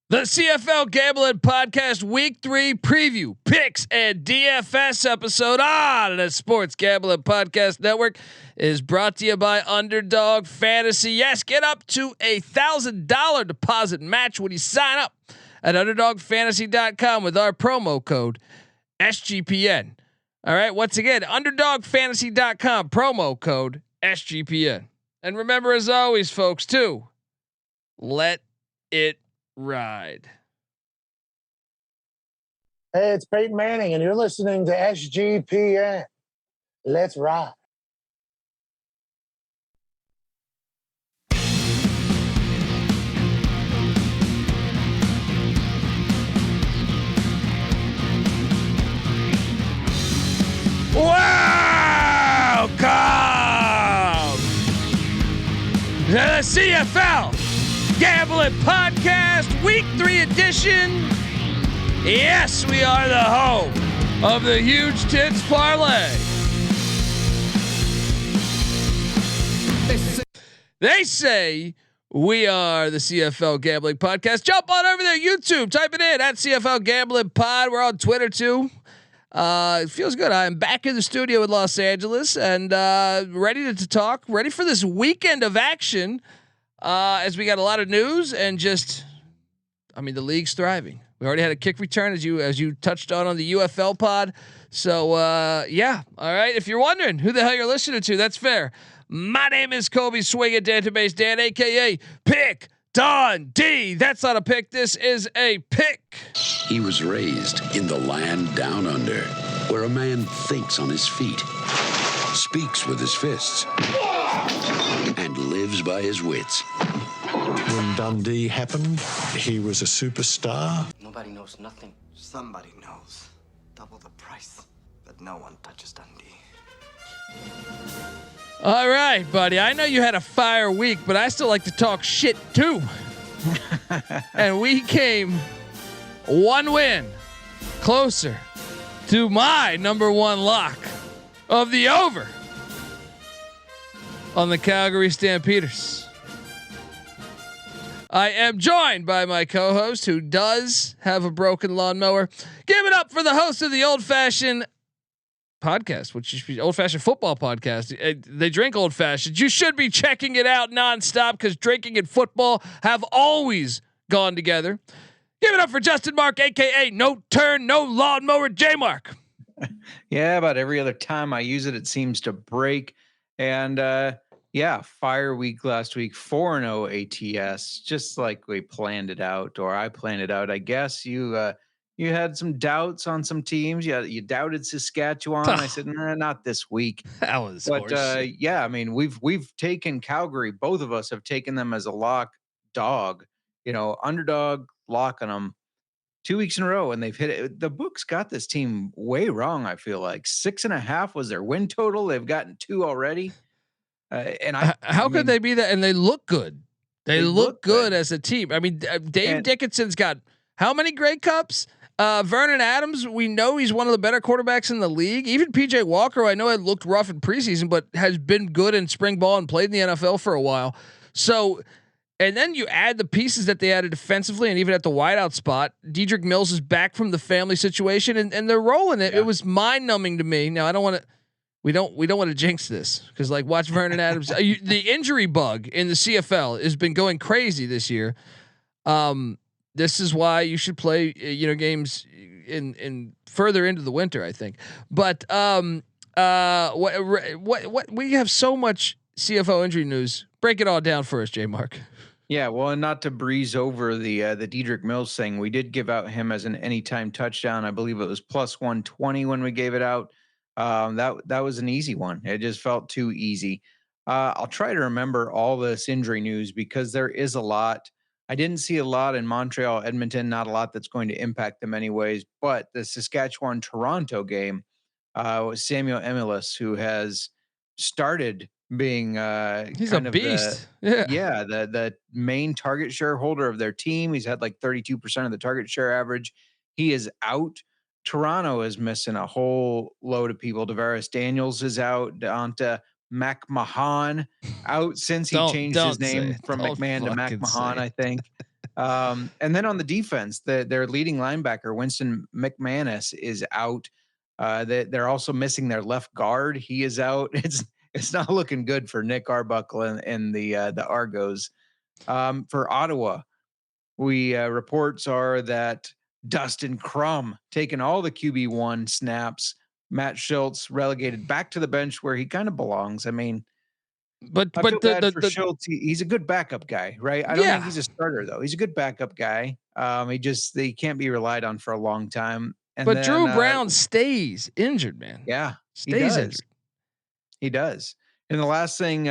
The CFL Gambling Podcast Week 3 preview, picks, and DFS episode on the Sports Gambling Podcast Network is brought to you by Underdog Fantasy. Yes, get up to $1,000 deposit match when you sign up at UnderdogFantasy.com with our promo code SGPN. All right, once again, UnderdogFantasy.com, promo code SGPN. And remember, as always, folks, too, let it ride. Hey, it's Peyton Manning, and you're listening to SGPN. Let's ride. Welcome to the CFL Gambling Podcast Week 3 edition. Yes, we are the home of the Huge Tits Parlay. They say we are the CFL Gambling Podcast. Jump on over there, YouTube, type it in at CFL Gambling Pod. We're on Twitter too. It feels good. I'm back in the studio in Los Angeles and ready to talk, ready for this weekend of action. As we got a lot of news and the league's thriving. We already had a kick return as you touched on the UFL pod. So yeah. All right. If you're wondering who the hell you're listening to, that's fair. My name is Colby Swinging Database Dan, aka Pick Don D. That's not a pick. This is a pick. He was raised in the land down under, where a man thinks on his feet, speaks with his fists, and lives by his wits. When Dundee happened, he was a superstar. Nobody knows nothing. Somebody knows. Double the price. But no one touches Dundee. All right, buddy. I know you had a fire week, but I still like to talk shit too. And we came one win closer to my number one lock of the over on the Calgary Stampeders. I am joined by my co-host who does have a broken lawnmower. Give it up for the host of the Old Fashioned Podcast, which should be Old Fashioned Football Podcast. They drink old fashioned. You should be checking it out nonstop because drinking and football have always gone together. Give it up for Justin Mark, aka No Turn, No Lawnmower, J Mark. Yeah, about every other time I use it, it seems to break. And yeah, fire week last week, 4-0 ATS, just like we planned it out, or I planned it out. I guess you had some doubts on some teams. You doubted Saskatchewan. I said, nah, not this week. That was, but yeah, I mean, we've taken Calgary. Both of us have taken them as a lock dog. Underdog locking them 2 weeks in a row, and they've hit it. The books got this team way wrong. I feel like 6.5 was their win total. They've gotten 2 already. How could they be that? And they look good. They look good as a team. I mean, Dave Dickinson's got how many Grey Cups? Vernon Adams, we know he's one of the better quarterbacks in the league. Even PJ Walker, I know it looked rough in preseason, but has been good in spring ball and played in the NFL for a while. So, and then you add the pieces that they added defensively and even at the wideout spot. Dedrick Mills is back from the family situation and they're rolling it. Yeah. It was mind numbing to me. Now I don't want to. We don't want to jinx this because watch Vernon Adams. The injury bug in the CFL has been going crazy this year. This is why you should play games in further into the winter, I think. But what we have so much CFL injury news. Break it all down for us, J Mark. Yeah, well, and not to breeze over the Dedrick Mills thing, we did give out him as an anytime touchdown. I believe it was plus 120 when we gave it out. That was an easy one. It just felt too easy. I'll try to remember all this injury news because there is a lot. I didn't see a lot in Montreal, Edmonton, not a lot that's going to impact them anyways, but the Saskatchewan Toronto game was Samuel Emilus, who has started being he's a beast. The main target shareholder of their team. He's had like 32% of the target share average. He is out. Toronto is missing a whole load of people. Tavares Daniels is out. Dant McMahon out since he changed his name from McMahon to McMahon, I think. And then on the defense, their leading linebacker, Winston McManus, is out. They're also missing their left guard. He is out. It's not looking good for Nick Arbuckle and the Argos. For Ottawa, reports are that Dustin Crum taking all the QB1 snaps. Matt Schultz relegated back to the bench where he kind of belongs. I mean, but the Schultz, he's a good backup guy, right? I don't think he's a starter though. He's a good backup guy. He can't be relied on for a long time. But Drew Brown stays injured, man. Yeah, stays injured. He does. And the last thing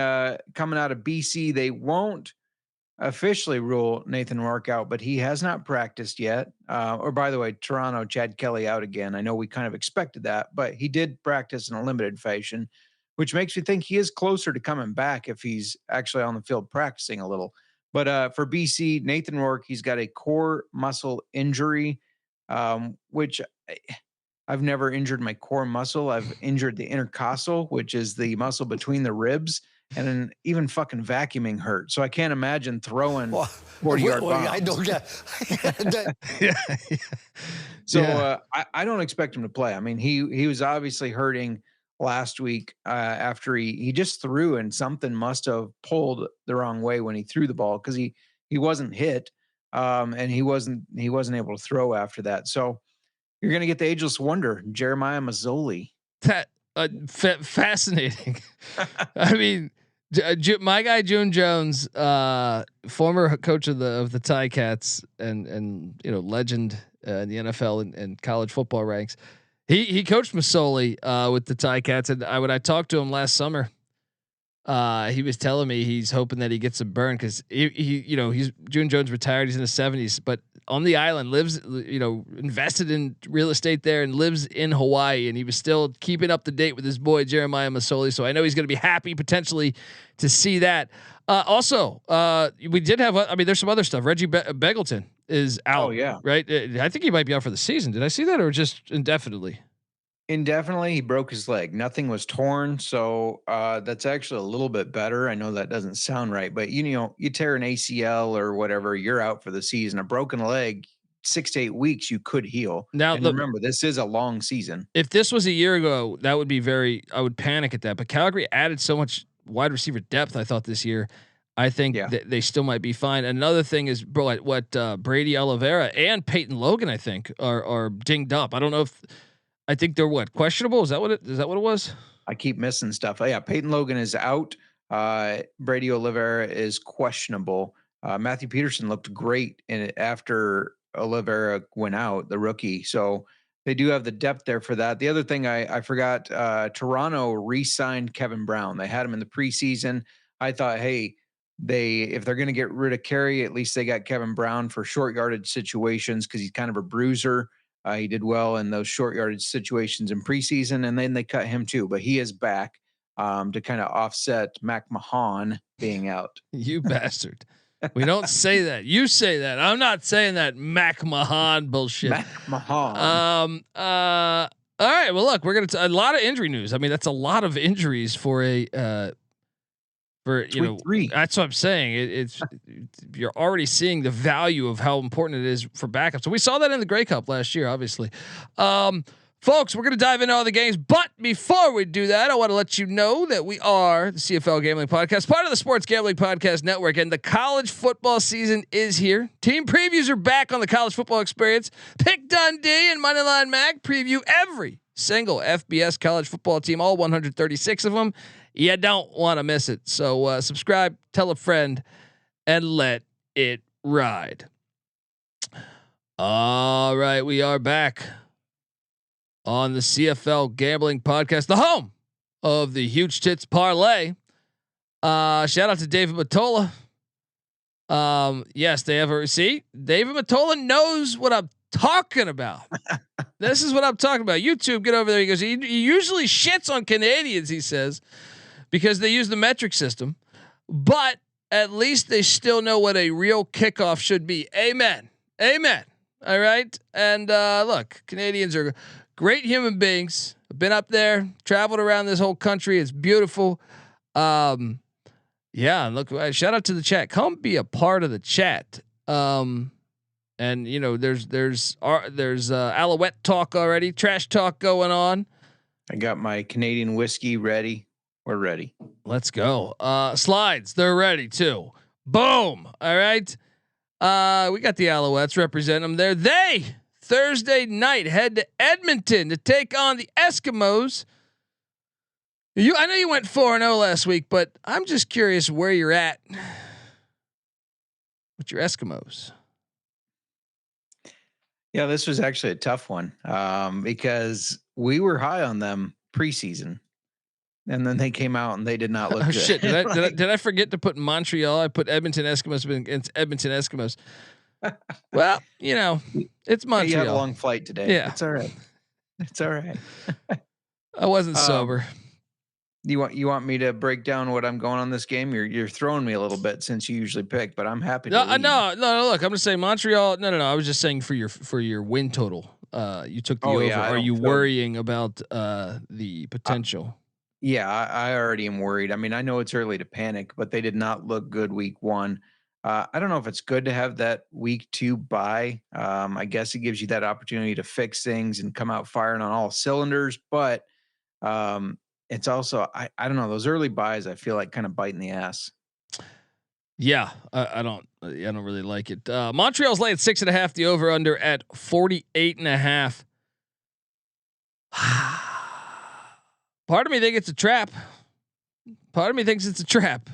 coming out of BC, they won't officially rule Nathan Rourke out, but he has not practiced yet. Or by the way, Toronto, Chad Kelly out again. I know we kind of expected that, but he did practice in a limited fashion, which makes me think he is closer to coming back if he's actually on the field practicing a little. But for BC, Nathan Rourke, he's got a core muscle injury, which I've never injured my core muscle. I've injured the intercostal, which is the muscle between the ribs. And then even fucking vacuuming hurt. So I can't imagine throwing 40-yard bombs. I don't get. So I don't expect him to play. I mean, he was obviously hurting last week after he just threw, and something must have pulled the wrong way when he threw the ball, because he wasn't hit, and he wasn't able to throw after that. So you're going to get the ageless wonder, Jeremiah Mazzoli. That fascinating. I mean, my guy June Jones, former coach of the Ticats and legend in the NFL and college football ranks. He coached Masoli with the Ticats, and when I talked to him last summer, he was telling me he's hoping that he gets a burn because he's June Jones retired. He's in his 70s, but on the island, lives, invested in real estate there and lives in Hawaii. And he was still keeping up to date with his boy, Jeremiah Masoli. So I know he's going to be happy potentially to see that. Also, we did have, there's some other stuff. Reggie Begelton is out. Oh yeah. Right. I think he might be out for the season. Did I see that, or just indefinitely? Indefinitely. He broke his leg. Nothing was torn. So that's actually a little bit better. I know that doesn't sound right, but you tear an ACL or whatever, you're out for the season. A broken leg, 6 to 8 weeks, you could heal. Now, remember, this is a long season. If this was a year ago, that would be I would panic at that. But Calgary added so much wide receiver depth, I thought, this year. I think that they still might be fine. Another thing is, what Brady Oliveira and Peyton Logan, I think, are dinged up. I don't know if. I think they're questionable. Is that what it was? I keep missing stuff. Yeah. Peyton Logan is out. Brady Oliveira is questionable. Matthew Peterson looked great after Oliveira went out, the rookie. So they do have the depth there for that. The other thing I forgot, Toronto re-signed Kevin Brown. They had him in the preseason. I thought, hey, if they're going to get rid of Carey, at least they got Kevin Brown for short yardage situations, because he's kind of a bruiser. He did well in those short yardage situations in preseason, and then they cut him too. But he is back to kind of offset Mac Mahan being out. You bastard. We don't say that. You say that. I'm not saying that Mac Mahan bullshit. Mac Mahan. All right. Well, look, we're going to a lot of injury news. I mean, that's a lot of injuries for three. That's what I'm saying. It's you're already seeing the value of how important it is for backups. So we saw that in the Grey Cup last year, obviously. Folks, we're going to dive into all the games, but before we do that, I want to let you know that we are the CFL Gambling Podcast, part of the Sports Gambling Podcast Network, and the college football season is here. Team previews are back on the College Football Experience. Pick Dundee and Moneyline Mag preview every single FBS college football team, all 136 of them. You don't want to miss it. So subscribe, tell a friend, and let it ride. All right, we are back on the CFL Gambling Podcast, the home of the Huge Tits Parlay. Shout out to David Matola. Yes, they have a receipt. David Matola knows what I'm talking about. This is what I'm talking about. YouTube, get over there. He goes, he usually shits on Canadians, he says, because they use the metric system, but at least they still know what a real kickoff should be. Amen. Amen. All right. And look, Canadians are great human beings. I've been up there, traveled around this whole country. It's beautiful. Yeah. Look, shout out to the chat. Come be a part of the chat. And you know, there's Alouette talk already, trash talk going on. I got my Canadian whiskey ready. We're ready. Let's go. Slides, they're ready too. Boom. All right. We got the Alouettes represent them there. They Thursday night head to Edmonton to take on the Eskimos. I know you went 4-0 last week, but I'm just curious where you're at with your Eskimos. Yeah, this was actually a tough one because we were high on them preseason, and then they came out and they did not look Oh good. shit! Did I forget to put Montreal? I put Edmonton Eskimos against Edmonton Eskimos. Well, you know, it's Montreal. You had a long flight today. Yeah, it's all right. It's all right. I wasn't sober. You want me to break down what I'm going on this game? You're throwing me a little bit since you usually pick, but I'm happy to lead. No. Look, I'm just saying Montreal. No. I was just saying for your win total. You took the over. Yeah, Are you worrying about the potential? Yeah, I already am worried. I mean, I know it's early to panic, but they did not look good week 1. I don't know if it's good to have that week 2 bye. I guess it gives you that opportunity to fix things and come out firing on all cylinders, but it's also I don't know, those early buys I feel like kind of bite in the ass. Yeah, I don't really like it. Montreal's laying 6.5. The over under at 48.5. Part of me thinks it's a trap.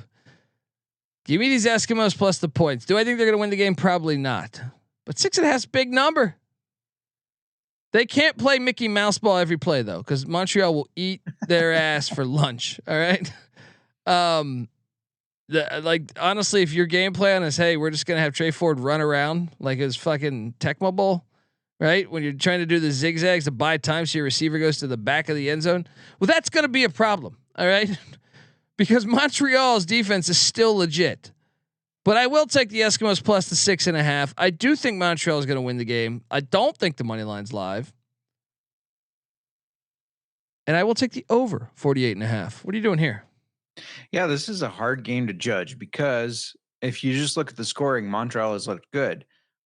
Give me these Eskimos plus the points. Do I think they're going to win the game? Probably not. But 6.5 is a big number. They can't play Mickey Mouse ball every play though, because Montreal will eat their ass for lunch. All right. Honestly, if your game plan is, hey, we're just gonna have Trey Ford run around like his fucking Tecmo Bowl, right? When you're trying to do the zigzags to buy time so your receiver goes to the back of the end zone, well, that's gonna be a problem. All right, because Montreal's defense is still legit. But I will take the Eskimos plus the 6.5. I do think Montreal is going to win the game. I don't think the money line's live. And I will take the over 48.5. What are you doing here? Yeah, this is a hard game to judge because if you just look at the scoring, Montreal has looked good,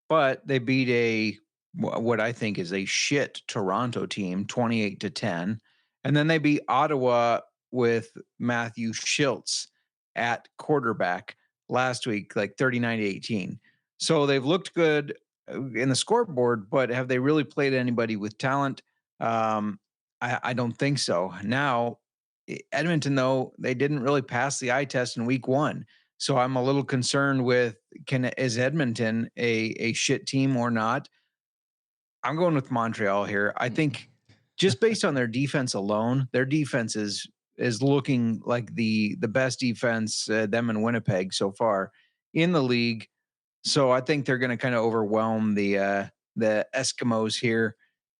but they beat what I think is a shit Toronto team 28-10. And then they beat Ottawa with Matthew Schultz at quarterback last week, like 39-18. So they've looked good in the scoreboard, but have they really played anybody with talent? I don't think so. Now, Edmonton, though, they didn't really pass the eye test in week 1. So I'm a little concerned with, is Edmonton a shit team or not? I'm going with Montreal here. I think just based on their defense alone, their defense is looking like the best defense, them in Winnipeg so far in the league. So I think they're going to kind of overwhelm the Eskimos here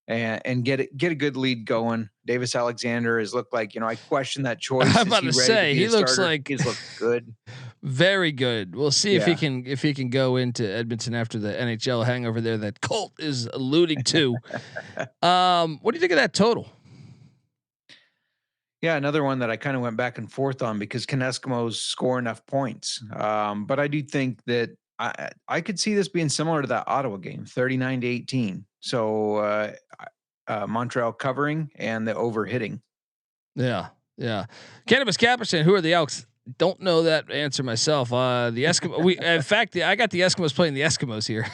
and get a good lead going. Davis Alexander has looked like, I question that choice. I'm about to say he looks like he's looked good. Very good. We'll see if he can go into Edmonton after the NHL hangover there that Colt is alluding to. What do you think of that total? Yeah, another one that I kind of went back and forth on because can Eskimos score enough points? But I do think that I could see this being similar to that Ottawa game, 39-18. So Montreal covering and the over hitting. Yeah. Cannabis Capuchin, who are the Elks? Don't know that answer myself. The Eskimo. In fact, I got the Eskimos playing the Eskimos here.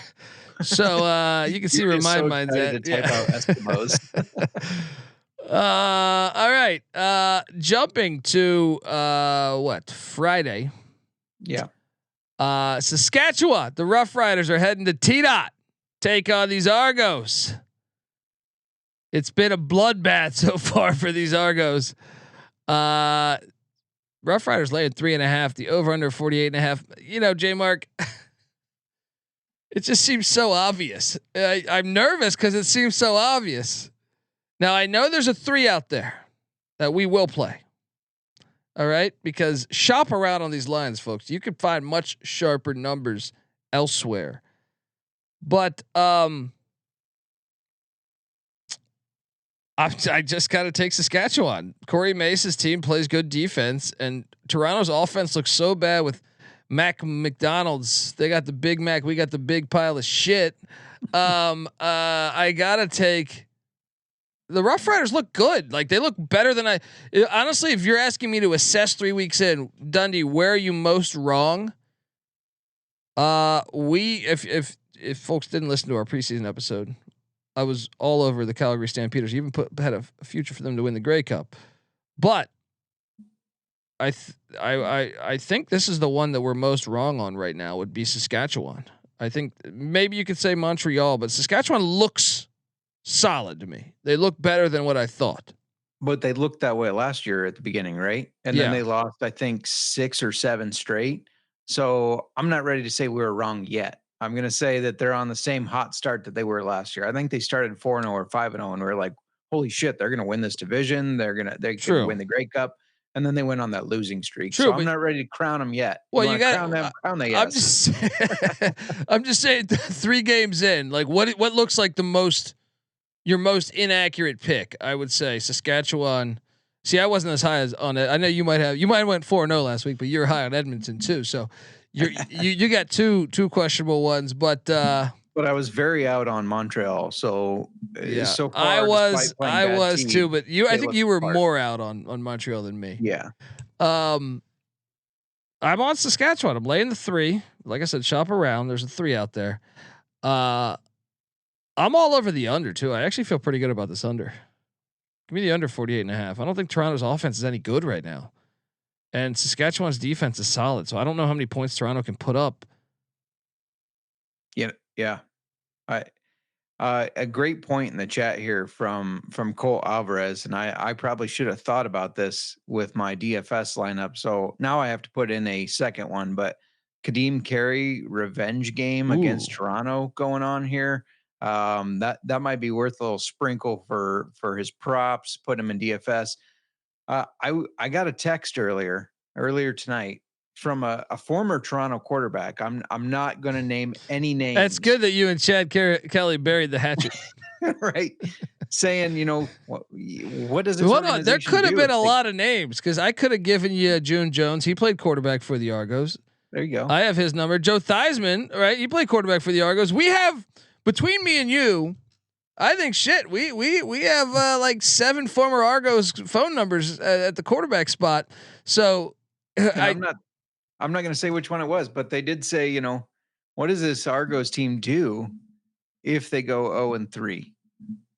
So you can see where my mind's at. Type out Eskimos. All right. Jumping to Friday. Yeah. Saskatchewan, the Rough Riders are heading to T-Dot. Take on these Argos. It's been a bloodbath so far for these Argos. Rough Riders laying 3.5. The over under 48.5. J Mark. It just seems so obvious. I'm nervous because it seems so obvious. Now I know there's a 3 out there that we will play. All right, because shop around on these lines, folks. You can find much sharper numbers elsewhere. But I just got to take Saskatchewan. Corey Mace's team plays good defense, and Toronto's offense looks so bad with McDonald's. They got the Big Mac. We got the big pile of shit. I gotta take. The Rough Riders look good. Like they look better than honestly, if you're asking me to assess 3 weeks in, Dundee, where are you most wrong? If folks didn't listen to our preseason episode, I was all over the Calgary Stampeders. Even had a future for them to win the Grey Cup, but I think this is the one that we're most wrong on right now. Would be Saskatchewan. I think maybe you could say Montreal, but Saskatchewan looks solid to me. They look better than what I thought. But they looked that way last year at the beginning, right? And then they lost, I think, 6 or 7 straight. So I'm not ready to say we were wrong yet. I'm going to say that they're on the same hot start that they were last year. I think they started 4-0 or 5-0, and we were like, holy shit, they're going to win this division. They're going to win the Grey Cup. And then they went on that losing streak. So I'm not ready to crown them yet. Well, you got crown them. Crown them. Yes. I'm just saying 3 games in, like what looks like your most inaccurate pick. I would say Saskatchewan. See, I wasn't as high as on it. I know you might went 4-0 last week, but you're high on Edmonton too. So you got two questionable ones, but I was very out on Montreal. So so far, I was too, but I think you were more out on Montreal than me. Yeah. I'm on Saskatchewan. I'm laying the 3. Like I said, shop around. There's a 3 out there. I'm all over the under too. I actually feel pretty good about this under. Give me the under 48.5. I don't think Toronto's offense is any good right now, and Saskatchewan's defense is solid. So I don't know how many points Toronto can put up. Yeah. A great point in the chat here from Cole Alvarez, and I probably should have thought about this with my DFS lineup. So now I have to put in a second one, but Kadeem Carey revenge game against Toronto going on here. That might be worth a little sprinkle for his props. Put him in DFS. I got a text earlier tonight from a former Toronto quarterback. I'm not going to name any names. That's good that you and Chad Kelly buried the hatchet, right? Saying, what does this? Hold on, there could have been a lot of names because I could have given you June Jones. He played quarterback for the Argos. There you go. I have his number. Joe Theismann, right? He played quarterback for the Argos. We have. Between me and you, I think we have like 7 former Argos phone numbers at the quarterback spot. So I'm not going to say which one it was, but they did say, what does this Argos team do if they go 0-3?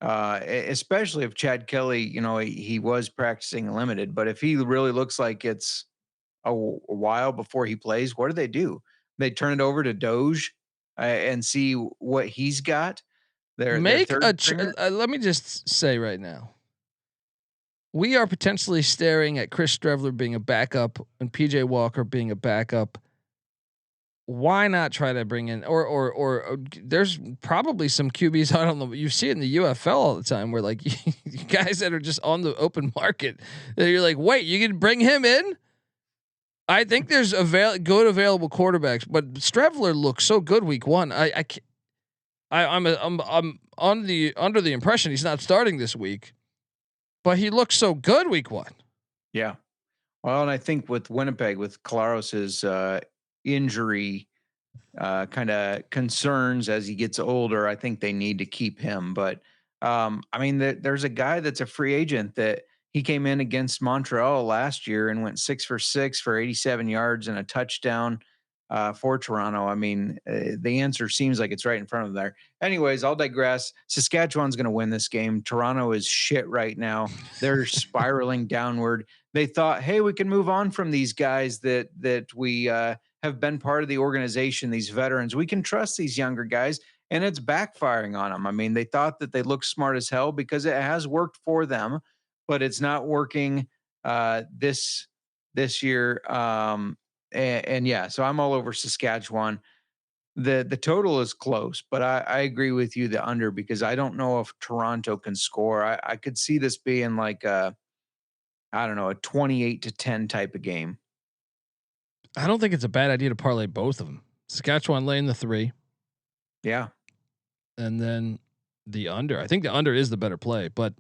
Especially if Chad Kelly, he was practicing limited, but if he really looks like it's a while before he plays, what do? They turn it over to Doge and see what he's got. Let me just say right now, we are potentially staring at Chris Streveler being a backup and PJ Walker being a backup. Why not try to bring in or there's probably some QBs, I don't know, you see it in the UFL all the time where like you guys that are just on the open market that you're like, wait, you can bring him in? I think there's good available quarterbacks, but Streveler looks so good week 1. I'm under the impression he's not starting this week, but he looks so good week 1. Yeah. Well, and I think with Winnipeg, with Klaros's injury kind of concerns as he gets older, I think they need to keep him. But there's a guy that's a free agent that he came in against Montreal last year and went 6 for 6 for 87 yards and a touchdown for Toronto. The answer seems like it's right in front of there. Anyways, I'll digress. Saskatchewan's going to win this game. Toronto is shit right now. They're spiraling downward. They thought, hey, we can move on from these guys that we have been part of the organization, these veterans. We can trust these younger guys, and it's backfiring on them. They thought that they looked smart as hell because it has worked for them, but it's not working this year. And yeah, so I'm all over Saskatchewan. The total is close, but I agree with you, the under, because I don't know if Toronto can score. I could see this being like a 28-10 type of game. I don't think it's a bad idea to parlay both of them. Saskatchewan laying the 3. Yeah. And then the under. I think the under is the better play, but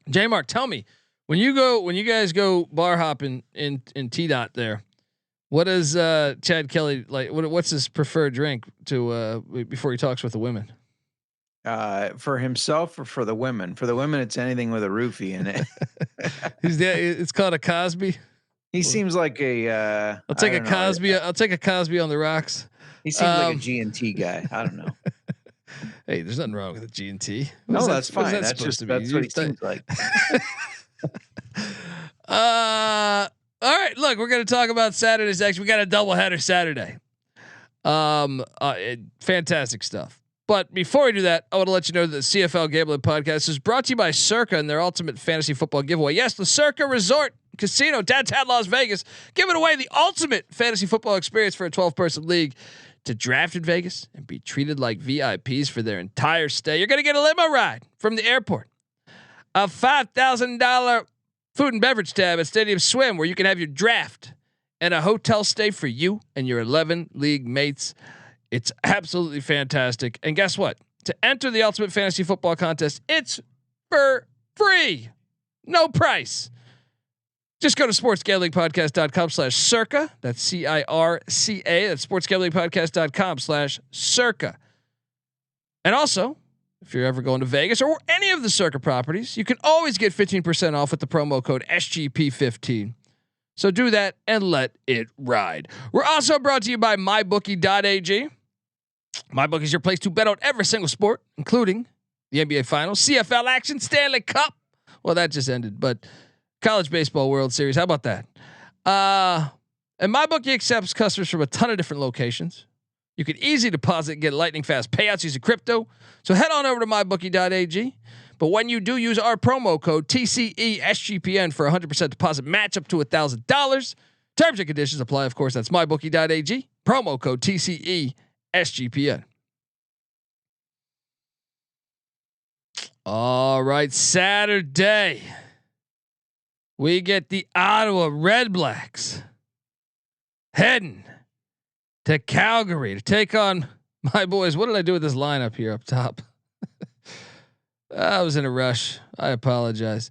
J-Mark, tell me, when you guys go bar hopping in T-Dot there, What does Chad Kelly like? What's his preferred drink to before he talks with the women? For himself or for the women? For the women, it's anything with a roofie in it. It's called a Cosby. He seems like a. I'll take a Cosby. I'll take a Cosby on the rocks. He seems like a G&T guy. I don't know. Hey, there's nothing wrong with a G&T. No, that's fine. That's what he seems like. All right, look, we're going to talk about Saturday's action. We got a doubleheader Saturday. Fantastic stuff. But before we do that, I want to let you know that the CFL Gambling Podcast is brought to you by Circa and their ultimate fantasy football giveaway. Yes, the Circa Resort Casino, downtown Las Vegas, giving away the ultimate fantasy football experience for a 12-person league. To draft in Vegas and be treated like VIPs for their entire stay, you're going to get a limo ride from the airport, a $5,000 food and beverage tab at Stadium Swim, where you can have your draft, and a hotel stay for you and your 11 league mates. It's absolutely fantastic. And guess what? To enter the Ultimate Fantasy Football Contest, it's for free, no price. Just go to sportsgamblingpodcast.com/circa. That's CIRCA. That's sportsgamblingpodcast.com/circa. And also, if you're ever going to Vegas or any of the Circa properties, you can always get 15% off with the promo code SGP15. So do that and let it ride. We're also brought to you by mybookie.ag. MyBookie is your place to bet on every single sport, including the NBA Finals, CFL action, Stanley Cup. Well, that just ended, but College Baseball World Series. How about that? And MyBookie accepts customers from a ton of different locations. You can easily deposit and get lightning fast payouts using crypto. So head on over to mybookie.ag. But when you do, use our promo code TCESGPN for 100% deposit match up to $1,000. Terms and conditions apply. Of course, that's mybookie.ag. Promo code TCESGPN. All right, Saturday. We get the Ottawa Red Blacks heading to Calgary to take on my boys. What did I do with this lineup here up top? I was in a rush. I apologize.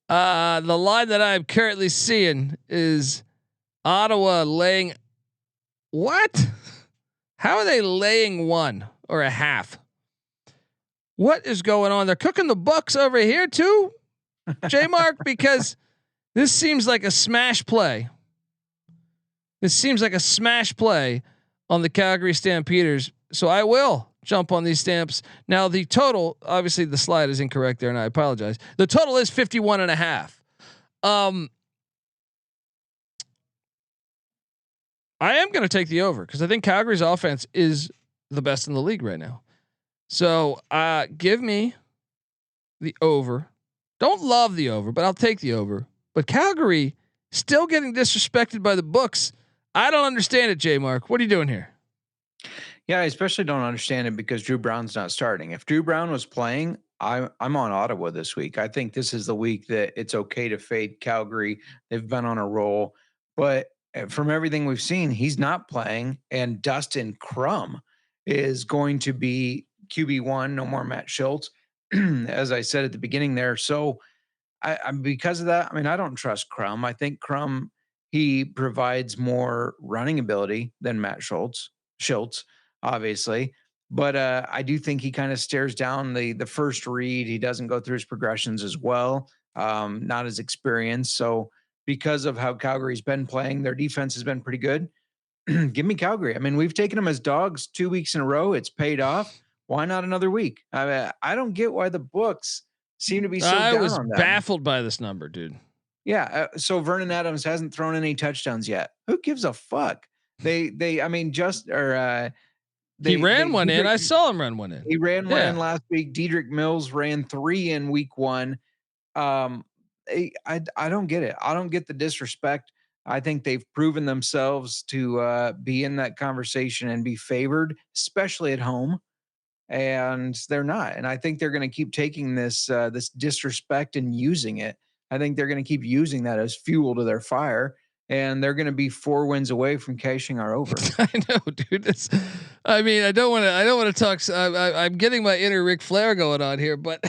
The line that I'm currently seeing is Ottawa laying. What? How are they laying 1 or a half? What is going on? They're cooking the books over here too, J-Mark, because this seems like a smash play. This seems like a smash play on the Calgary Stampeders. So I will jump on these stamps. Now the total, obviously the slide is incorrect there and I apologize. The total is 51.5. I am going to take the over because I think Calgary's offense is the best in the league right now. So give me the over. Don't love the over, but I'll take the over. But Calgary still getting disrespected by the books. I don't understand it, J-Mark. What are you doing here? Yeah, I especially don't understand it because Drew Brown's not starting. If Drew Brown was playing, I'm on Ottawa this week. I think this is the week that it's okay to fade Calgary. They've been on a roll, but from everything we've seen, he's not playing, and Dustin Crum is going to be QB1. No more Matt Schultz, as I said at the beginning there. So I because of that, I mean, I don't trust Crum. I think Crum, he provides more running ability than Matt Schultz, obviously. But I do think he kind of stares down the first read. He doesn't go through his progressions as well, not as experienced. So because of how Calgary's been playing, their defense has been pretty good. Give me Calgary. I mean, we've taken them as dogs 2 weeks in a row. It's paid off. Why not another week? I don't get why the books seem to be so down on them. I was baffled by this number, dude. Yeah. So Vernon Adams hasn't thrown any touchdowns yet. Who gives a fuck? He ran one in. I saw him run one in. He ran one in last week. Dedrick Mills ran 3 in week 1. I don't get it. I don't get the disrespect. I think they've proven themselves to be in that conversation and be favored, especially at home. And they're not. And I think they're going to keep taking this disrespect and using it. I think they're going to keep using that as fuel to their fire. And they're going to be 4 wins away from cashing our over. I know, dude. I don't want to talk. I'm getting my inner Ric Flair going on here, but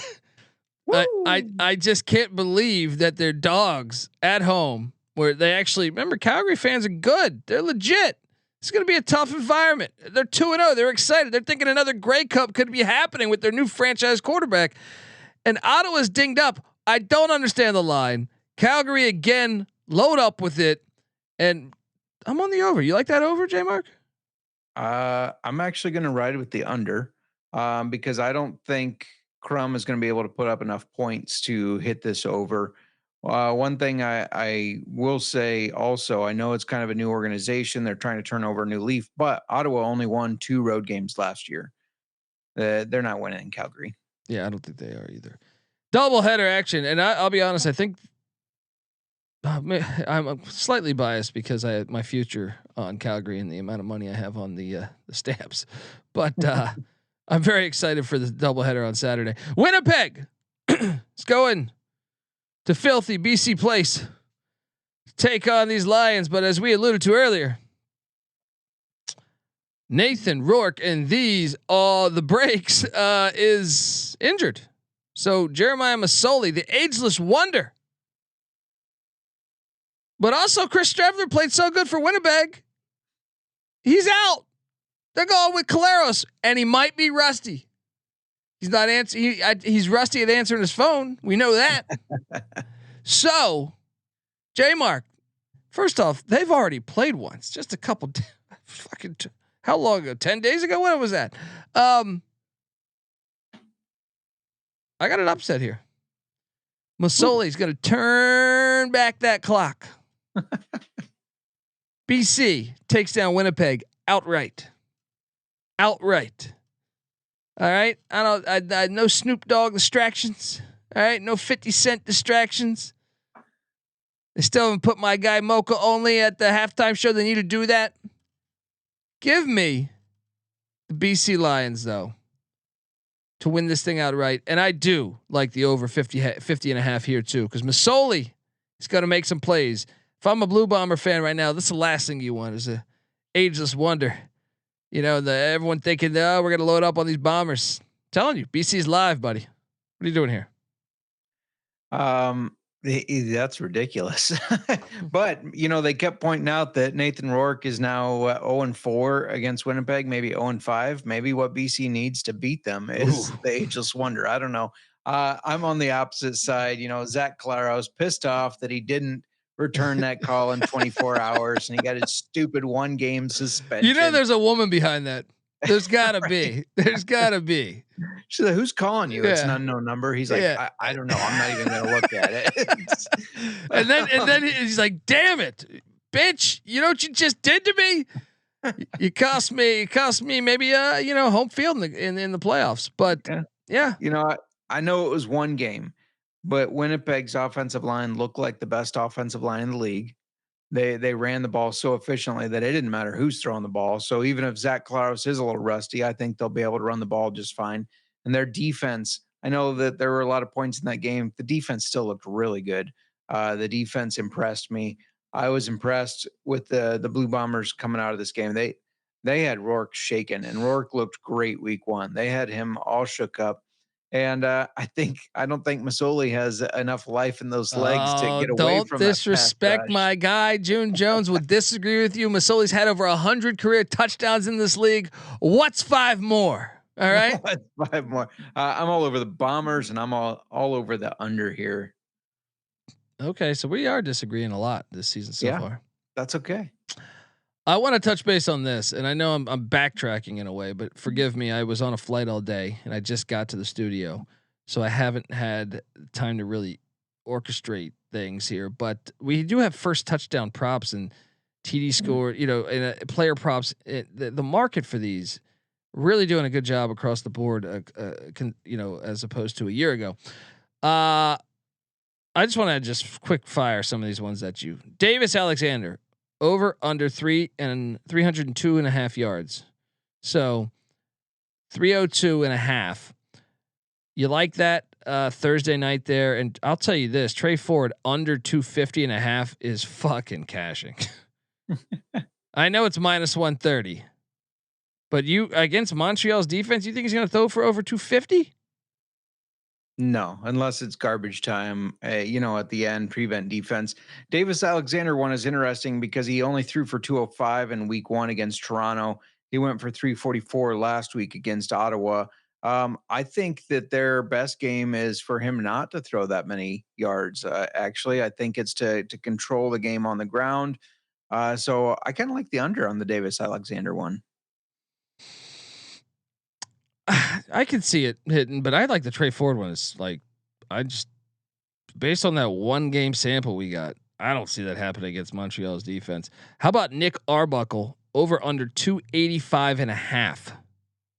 I just can't believe that they're dogs at home where they actually remember Calgary fans are good. They're legit. It's going to be a tough environment. They're 2-0. They're excited. They're thinking another Grey Cup could be happening with their new franchise quarterback. And Ottawa's dinged up. I don't understand the line. Calgary again, load up with it. And I'm on the over. You like that over, J Mark? I'm actually going to ride with the under because I don't think Crum is going to be able to put up enough points to hit this over. One thing I will say also, I know it's kind of a new organization. They're trying to turn over a new leaf, but Ottawa only won 2 road games last year. They're not winning in Calgary. Yeah, I don't think they are either. Doubleheader action. And I'll be honest, I think I'm slightly biased because I had my future on Calgary and the amount of money I have on the stamps, but I'm very excited for the doubleheader on Saturday. Winnipeg is going to filthy BC Place to take on these Lions. But as we alluded to earlier, Nathan Rourke and these the breaks is injured. So Jeremiah Masoli, the ageless wonder, but also Chris Streveler played so good for Winnipeg. He's out. They're going with Caleros, and he might be rusty. He's not answering. He's rusty at answering his phone. We know that. So, J Mark, first off, they've already played once, just a couple. How long ago? 10 days ago? When was that? I got an upset here. Masoli's going to turn back that clock. BC takes down Winnipeg outright. Outright. All right. I no Snoop Dogg distractions. All right. No 50 Cent distractions. They still haven't put my guy Mocha Only at the halftime show. They need to do that. Give me the BC Lions though to win this thing outright. And I do like the over 50 and a half here too. Cause Masoli is going to make some plays. If I'm a Blue Bomber fan right now, this is the last thing you want is a ageless wonder. You know, everyone thinking, we're going to load up on these Bombers. I'm telling you, BC's live, buddy. What are you doing here? That's ridiculous. But, you know, they kept pointing out that Nathan Rourke is now 0-4 against Winnipeg, maybe 0-5. Maybe what BC needs to beat them is the ageless wonder. I don't know. I'm on the opposite side. You know, Zach Claros pissed off that he didn't return that call in 24 hours and he got his stupid 1-game suspension. You know, there's a woman behind that. There's gotta be. There's gotta be. She's like, who's calling you? Yeah. It's an unknown number. He's like, I don't know. I'm not even gonna look at it. and then he's like, damn it, bitch! You know what you just did to me? You cost me maybe home field in the playoffs. But yeah. You know, I know it was 1 game. But Winnipeg's offensive line looked like the best offensive line in the league. They ran the ball so efficiently that it didn't matter who's throwing the ball. So even if Zach Claros is a little rusty, I think they'll be able to run the ball just fine. And their defense, I know that there were a lot of points in that game. The defense still looked really good. The defense impressed me. I was impressed with the Blue Bombers coming out of this game. They had Rourke shaken, and Rourke looked great week 1. They had him all shook up. And I don't think Masoli has enough life in those legs to get away from that. Don't disrespect my guy. June Jones would disagree with you. Masoli's had over 100 career touchdowns in this league. What's 5 more? All right. 5 more. I'm all over the Bombers and I'm all over the under here. Okay. So we are disagreeing a lot this season so far. That's okay. I want to touch base on this, and I know I'm backtracking in a way, but forgive me. I was on a flight all day, and I just got to the studio, so I haven't had time to really orchestrate things here. But we do have first touchdown props and TD score, and player props. The market for these really doing a good job across the board, as opposed to a year ago. I just want to just quick fire some of these ones at you. Davis Alexander. Over under 302.5 yards. So 302.5. You like that Thursday night there? And I'll tell you this, Trey Ford under 250.5 is fucking cashing. I know it's minus 130, but you against Montreal's defense, you think he's going to throw for over 250? No, unless it's garbage time, at the end, prevent defense. Davis Alexander one is interesting because he only threw for 205 in week 1 against Toronto. He went for 344 last week against Ottawa. I think that their best game is for him not to throw that many yards. Actually, I think it's to control the game on the ground. So I kind of like the under on the Davis Alexander one. I could see it hitting, but I like the Trey Ford one. It's like, based on that one game sample we got, I don't see that happening against Montreal's defense. How about Nick Arbuckle over under 285.5?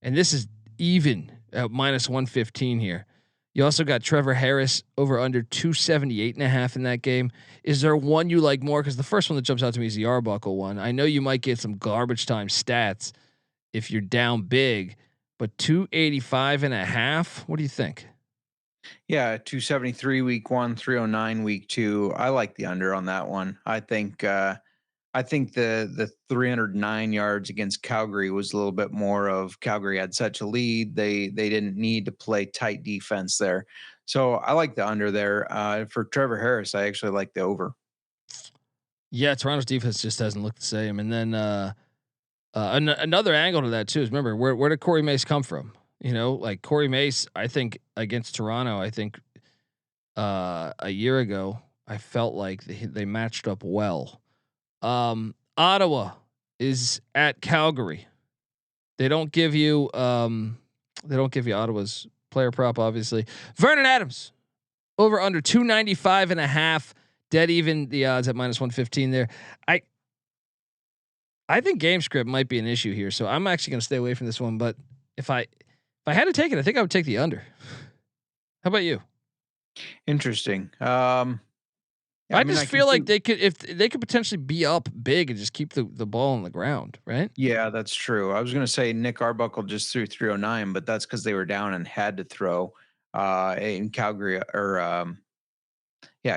And this is even at -115 here. You also got Trevor Harris over under 278.5 in that game. Is there one you like more? Because the first one that jumps out to me is the Arbuckle one. I know you might get some garbage time stats if you're down big, but 285.5. What do you think? Yeah, 273 week 1, 309 week 2. I like the under on that one. I think the 309 yards against Calgary was a little bit more of Calgary had such a lead. They didn't need to play tight defense there. So I like the under there. For Trevor Harris, I actually like the over. Yeah, Toronto's defense just doesn't look the same. And then another angle to that too is, remember, where did Corey Mace come from? Like Corey Mace, I think against Toronto, a year ago, I felt like they matched up well. Ottawa is at Calgary. They don't give you Ottawa's player prop, obviously. Vernon Adams over under 295.5, dead even the odds at -115 there. I think game script might be an issue here, so I'm actually going to stay away from this one. But if I had to take it, I think I would take the under. How about you? Interesting. I just feel like they could potentially be up big and just keep the ball on the ground, right? Yeah, that's true. I was going to say Nick Arbuckle just threw 309, but that's because they were down and had to throw. In Calgary,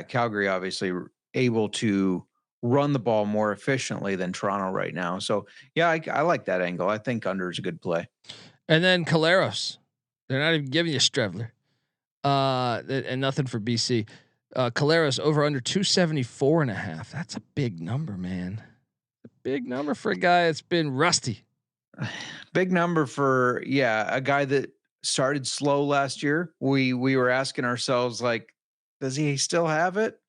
Calgary obviously able to run the ball more efficiently than Toronto right now. So yeah, I like that angle. I think under is a good play. And then Caleros, they're not even giving you Strevler, and nothing for BC. Caleros over under 274.5. That's a big number, man. A big number for a guy that's been rusty. Big number for a guy that started slow last year. We were asking ourselves, like, does he still have it?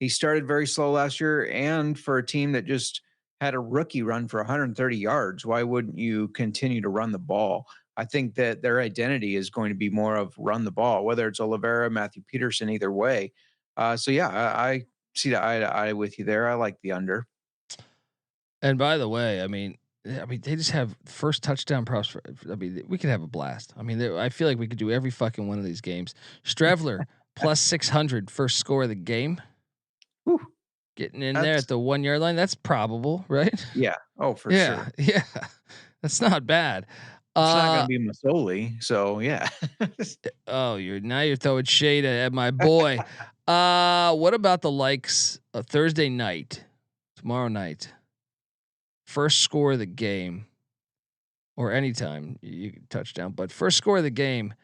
He started very slow last year, and for a team that just had a rookie run for 130 yards, why wouldn't you continue to run the ball? I think that their identity is going to be more of run the ball, whether it's Oliveira, Matthew Peterson, either way. I see the eye to eye with you there. I like the under. And by the way, I mean, they just have first touchdown props. We could have a blast. I feel like we could do every fucking one of these games. Strevler +600 first score of the game. Whew. Getting in there at the 1 yard line. That's probable, right? Yeah. Oh, for sure. Yeah. That's not bad. It's not going to be Masoli, so yeah. Oh, you're throwing shade at my boy. What about the likes of Thursday night, tomorrow night? First score of the game, or anytime you touchdown, but first score of the game.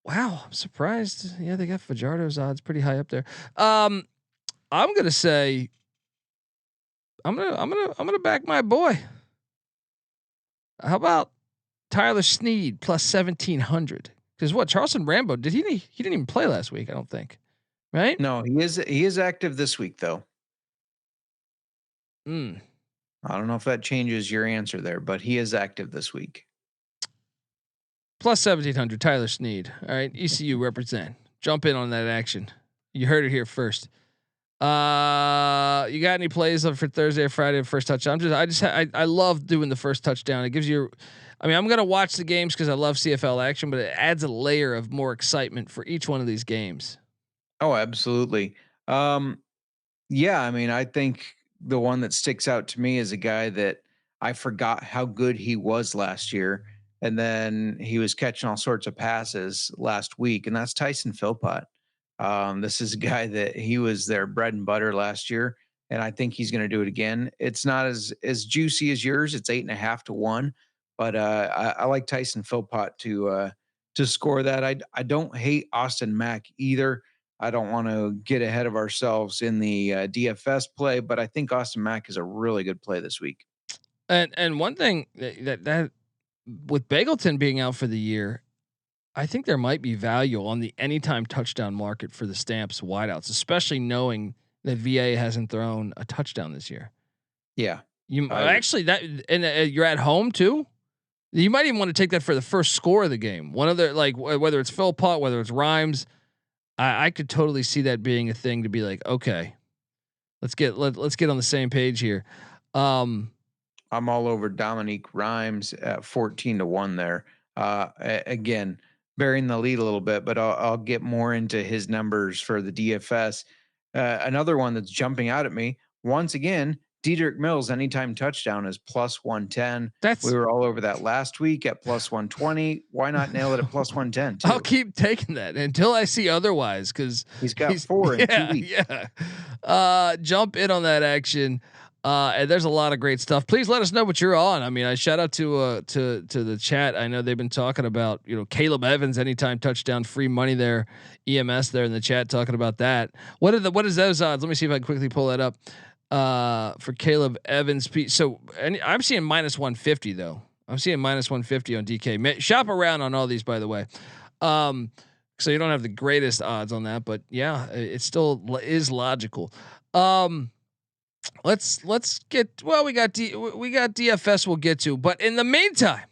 Wow, I'm surprised. Yeah, they got Fajardo's odds pretty high up there. I'm gonna say, I'm gonna back my boy. How about Tyler Snead +1700? Because Charleston Rambo he didn't even play last week, I don't think, right? No, he is active this week though. I don't know if that changes your answer there, but he is active this week. +1700, Tyler Snead. All right, ECU represent. Jump in on that action. You heard it here first. You got any plays for Thursday or Friday first touchdown? I love doing the first touchdown. It gives you. I'm gonna watch the games because I love CFL action, but it adds a layer of more excitement for each one of these games. Oh, absolutely. I think the one that sticks out to me is a guy that I forgot how good he was last year, and then he was catching all sorts of passes last week, and that's Tyson Philpott. This is a guy that he was their bread and butter last year, and I think he's going to do it again. It's not as juicy as yours. It's 8.5 to 1, but I like Tyson Philpott to to score that. I don't hate Austin Mack either. I don't want to get ahead of ourselves in the DFS play, but I think Austin Mack is a really good play this week. And one thing that with Bagleton being out for the year, I think there might be value on the anytime touchdown market for the Stamps wideouts, especially knowing that VA hasn't thrown a touchdown this year. Yeah, you actually that and you're at home too. You might even want to take that for the first score of the game. One of the like whether it's Phil Pott, whether it's Rhymes, I could totally see that being a thing to be like, okay, let's get on the same page here. I'm all over Dominique Rhymes at 14-1 there. Again, bearing the lead a little bit, but I'll get more into his numbers for the DFS. Another one that's jumping out at me once again. Dedrick Mills anytime touchdown is plus 110. We were all over that last week at plus 120. Why not nail it at plus 110 too? I'll keep taking that until I see otherwise, because he's got 4 in 2 weeks. Yeah. Jump in on that action. And there's a lot of great stuff. Please let us know what you're on. I mean, I shout out to the chat. I know they've been talking about, Caleb Evans anytime touchdown, free money there. EMS there in the chat talking about that. What is those odds? Let me see if I can quickly pull that up. For Caleb Evans. So I'm seeing minus 150 though. I'm seeing minus 150 on DK. Shop around on all these, by the way. So you don't have the greatest odds on that, but yeah, it still is logical. Let's get, well, we got DFS we'll get to, but in the meantime,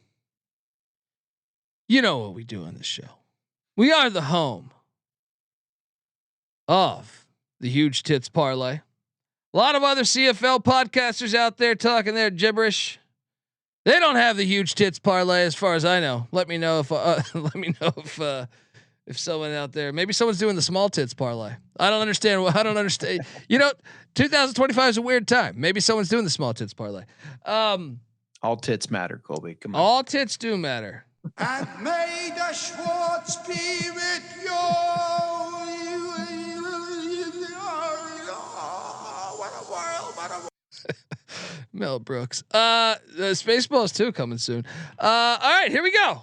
you know what we do on this show. We are the home of the Huge Tits Parlay. A lot of other CFL podcasters out there talking their gibberish. They don't have the Huge Tits Parlay, as far as I know. Let me know if someone out there, maybe someone's doing the Small Tits Parlay. I don't understand. 2025 is a weird time. Maybe someone's doing the Small Tits Parlay. All tits matter, Colby. Come on. All tits do matter. And may the Schwartz be with you. Mel Brooks. The Spaceballs 2 coming soon. All right, here we go.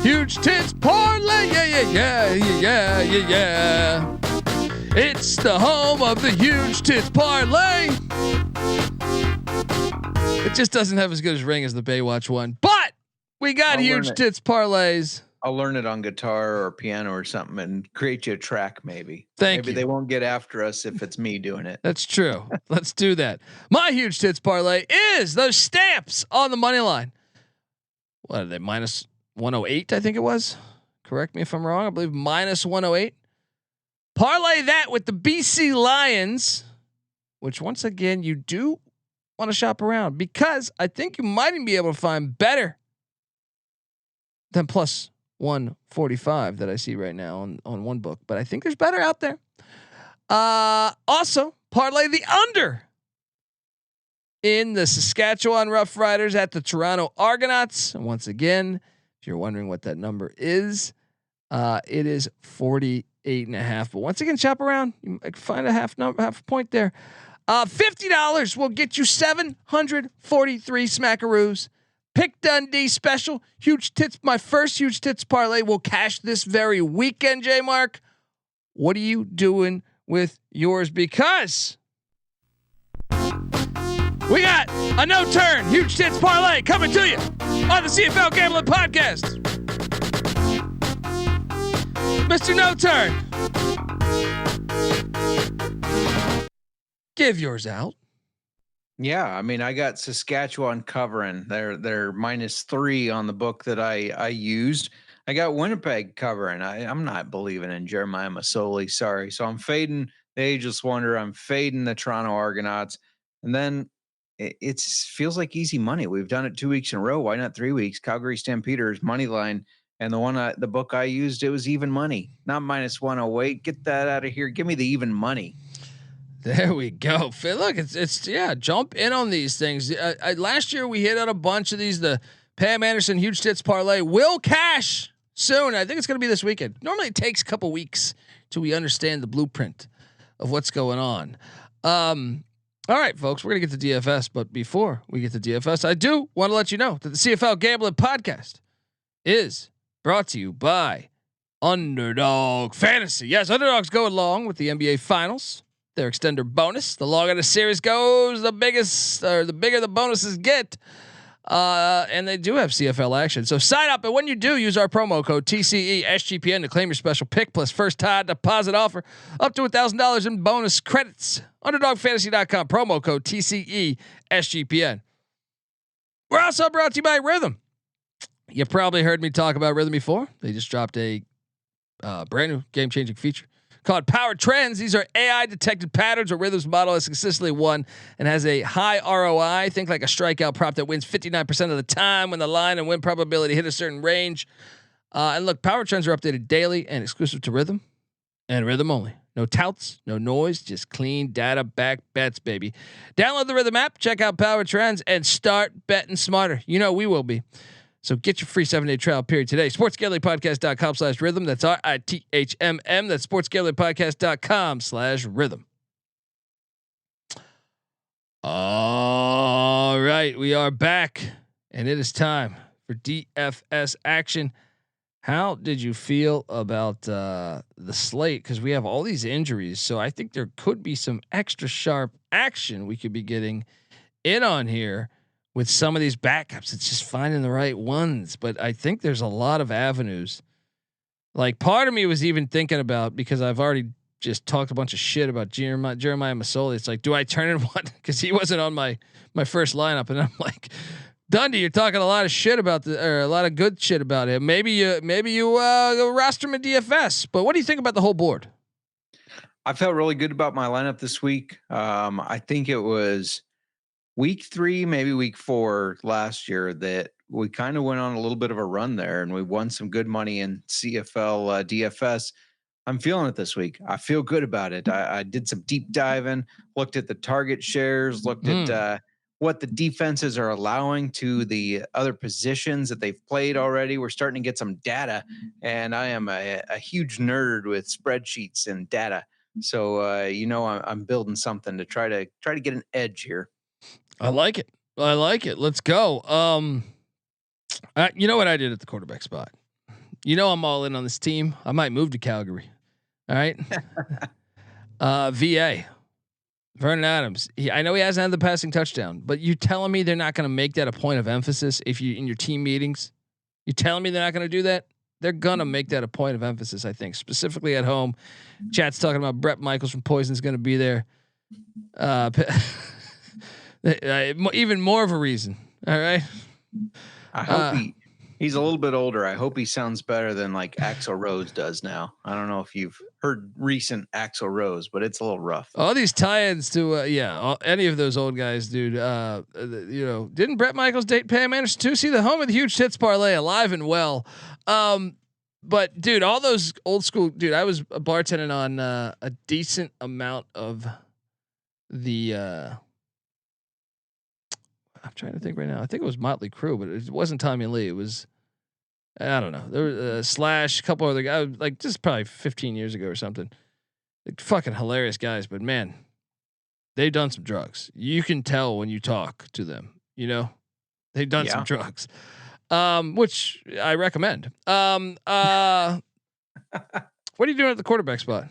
Huge Tits Parlay. Yeah. It's the home of the Huge Tits Parlay. It just doesn't have as good as ring as the Baywatch one, but we got Huge Tits Parlays. I'll learn it on guitar or piano or something and create you a track. Maybe you. They won't get after us if it's me doing it. That's true. Let's do that. My Huge Tits Parlay is those Stamps on the money line. What are they? Minus 108, I think it was. Correct me if I'm wrong. I believe minus 108. Parlay that with the BC Lions, which once again you do want to shop around, because I think you might even be able to find better than plus 145 that I see right now on one book, but I think there's better out there. Also parlay the under in the Saskatchewan Roughriders at the Toronto Argonauts. And once again, if you're wondering what that number is, it is 48.5. But once again, shop around. You can find a half point there. $50 will get you 743 smackaroos. Pick Dundee special. Huge Tits. My first Huge Tits Parlay will cash this very weekend, J Mark. What are you doing with yours? Because we got a no turn Huge Tits Parlay coming to you on the CFL Gambling Podcast. Mr. No Turn, give yours out. Yeah, I mean, I got Saskatchewan covering. They're -3 on the book that I used. I got Winnipeg covering. I'm not believing in Jeremiah Masoli. Sorry. So I'm fading the Ageless Wonder. I'm fading the Toronto Argonauts. And then it feels like easy money. We've done it 2 weeks in a row. Why not 3 weeks? Calgary Stampeders money line. And the book I used, it was even money, not -108. Get that out of here. Give me the even money. There we go. Look, it's jump in on these things. Last year we hit on a bunch of these. The Pam Anderson Huge Tits Parlay will cash soon. I think it's going to be this weekend. Normally it takes a couple weeks till we understand the blueprint of what's going on. All right, folks, we're going to get to DFS, but before we get to DFS, I do want to let you know that the CFL Gambling Podcast is brought to you by Underdog Fantasy. Yes, Underdog's going along with the NBA Finals. Their extender bonus. The longer the series goes, the bigger the bonuses get. And they do have CFL action. So sign up, and when you do, use our promo code TCESGPN to claim your special pick plus first time deposit offer up to $1,000 in bonus credits. UnderdogFantasy.com, promo code TCESGPN. We're also brought to you by Rhythm. You probably heard me talk about Rhythm before. They just dropped a brand new game-changing feature called Power Trends. These are AI detected patterns where Rhythm's model has consistently won and has a high ROI. Think like a strikeout prop that wins 59% of the time when the line and win probability hit a certain range. And look, Power Trends are updated daily and exclusive to Rhythm and Rhythm only. No touts, no noise, just clean data back bets, baby. Download the Rhythm app, check out Power Trends, and start betting smarter. You know we will be. So get your free 7-day trial period today. SportsGamblingPodcast.com/rhythm. That's RITHMM. That's SportsGamblingPodcast.com/rhythm. All right, we are back, and it is time for DFS action. How did you feel about the slate? Because we have all these injuries, so I think there could be some extra sharp action we could be getting in on here. With some of these backups, it's just finding the right ones. But I think there's a lot of avenues. Like part of me was even thinking about, because I've already just talked a bunch of shit about Jeremiah Masoli. It's like, do I turn in one? Because he wasn't on my first lineup, and I'm like, Dundee, you're talking a lot of shit about a lot of good shit about him. Maybe you roster him in DFS. But what do you think about the whole board? I felt really good about my lineup this week. I think it was week 3, maybe week 4 last year that we kind of went on a little bit of a run there, and we won some good money in CFL DFS. I'm feeling it this week. I feel good about it. I did some deep diving, looked at the target shares, looked at what the defenses are allowing to the other positions that they've played already. We're starting to get some data, and I am a huge nerd with spreadsheets and data. So I'm building something to try to get an edge here. I like it. Let's go. You know what I did at the quarterback spot? You know, I'm all in on this team. I might move to Calgary. All right. VA Vernon Adams. I know he hasn't had the passing touchdown, but you telling me they're not going to make that a point of emphasis if you in your team meetings, you telling me they're not going to do that? They're going to make that a point of emphasis. I think specifically at home. Chat's talking about Brett Michaels from Poison's going to be there. Even more of a reason. All right. I hope he's a little bit older. I hope he sounds better than like Axl Rose does now. I don't know if you've heard recent Axl Rose, but it's a little rough. All these tie-ins to any of those old guys, dude. Didn't Brett Michaels date Pam Anderson too? See, the home of the Huge Tits Parlay, alive and well. But dude, all those old school, dude. I was bartending on a decent amount of the. I'm trying to think right now. I think it was Motley Crue, but it wasn't Tommy Lee. It was, I don't know. There was Slash, a couple other guys, like just probably 15 years ago or something. Like fucking hilarious guys, but man, they've done some drugs. You can tell when you talk to them. You know, they've done some drugs, which I recommend. What are you doing at the quarterback spot?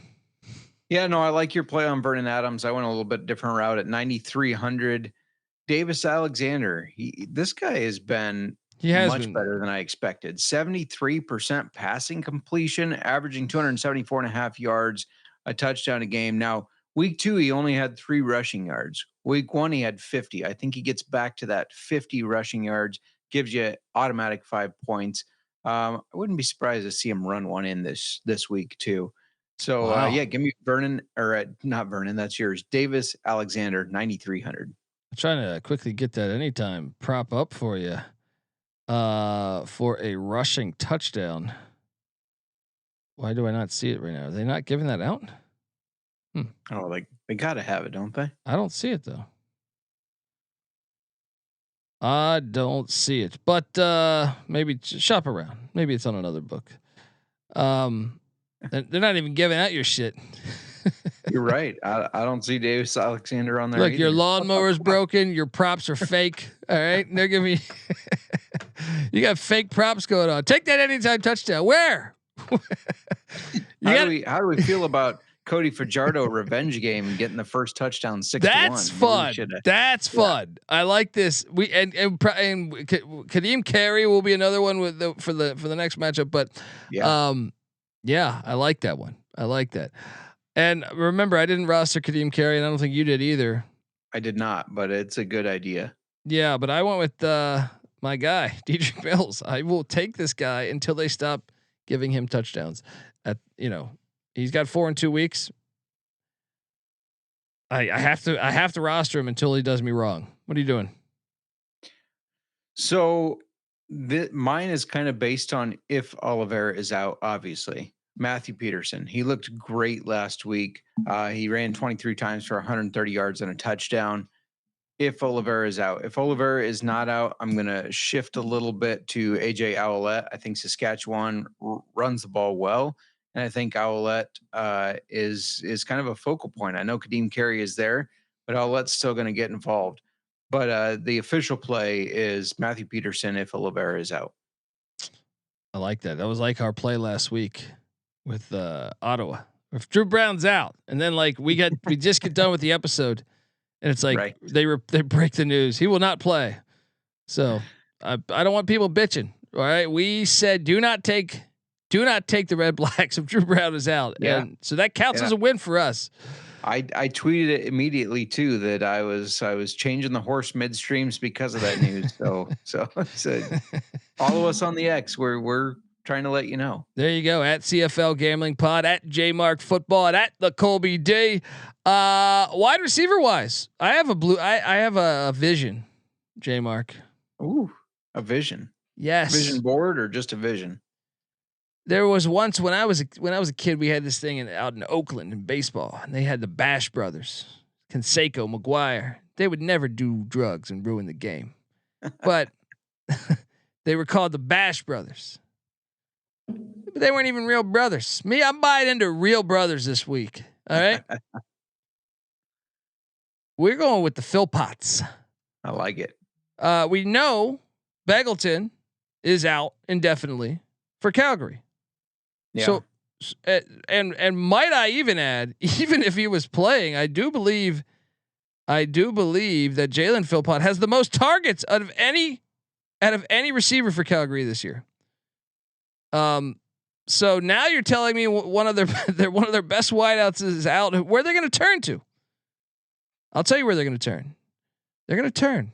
Yeah, no, I like your play on Vernon Adams. I went a little bit different route at 9,300. Davis Alexander, this guy has been much better than I expected. 73% passing completion, averaging 274.5 yards, a touchdown a game. Now, week 2, he only had 3 rushing yards. Week 1, he had 50. I think he gets back to that 50 rushing yards, gives you automatic 5 points. I wouldn't be surprised to see him run one in this week too. So wow. Give me Vernon, or not Vernon. That's yours. Davis Alexander, 9,300. I'm trying to quickly get that anytime prop up for you for a rushing touchdown. Why do I not see it right now? Are they not giving that out? Oh, they got to have it, don't they? I don't see it though. I don't see it, but maybe shop around. Maybe it's on another book. They're not even giving out your shit. You're right. I don't see Davis Alexander on there. Look, either. Your lawnmower's broken. Your props are fake. All right, they're giving me. You got fake props going on. Take that anytime touchdown. Where? How do we feel about Cody Fajardo revenge game and getting the first touchdown 6-1? That's fun. That's fun. I like this. And Kadeem Carey will be another one for the next matchup. But yeah, I like that one. I like that. And remember, I didn't roster Kadeem Carey, and I don't think you did either. I did not, but it's a good idea. Yeah, but I went with my guy, Diedrich Mills. I will take this guy until they stop giving him touchdowns. He's got 4 in 2 weeks. I have to roster him until he does me wrong. What are you doing? So mine is kind of based on if Oliveira is out, obviously. Matthew Peterson, he looked great last week. He ran 23 times for 130 yards and a touchdown. If Oliveira is out, if Oliveira is not out, I'm going to shift a little bit to AJ Ouellette. I think Saskatchewan runs the ball well. And I think Ouellette is kind of a focal point. I know Kadeem Carey is there, but Ouellette's still going to get involved. But the official play is Matthew Peterson if Oliveira is out. I like that. That was like our play last week with Ottawa. If Drew Brown's out, and then we just get done with the episode, and it's like they break the news he will not play. So I don't want people bitching. All right, we said do not take the Red Blacks if Drew Brown is out. Yeah. And so that counts as a win for us. I tweeted it immediately too that I was changing the horse midstreams because of that news. So follow us on the X. We're trying to let you know. There you go. At CFL Gambling Pod, at JMark Football, and at the Colby D. Wide receiver wise, I have a vision. JMark. Ooh, a vision. Yes. Vision board or just a vision? There was once when I was a kid, we had this thing out in Oakland in baseball, and they had the Bash brothers, Canseco, McGuire. They would never do drugs and ruin the game, but they were called the Bash brothers. But they weren't even real brothers. Me, I'm buying into real brothers this week. All right, we're going with the Philpotts. I like it. We know Beggleton is out indefinitely for Calgary. Yeah. So, and might I even add, even if he was playing, I do believe that Jalen Philpott has the most targets out of any receiver for Calgary this year. So now you're telling me one of their best wideouts is out. Where are they going to turn to? I'll tell you where they're going to turn. They're going to turn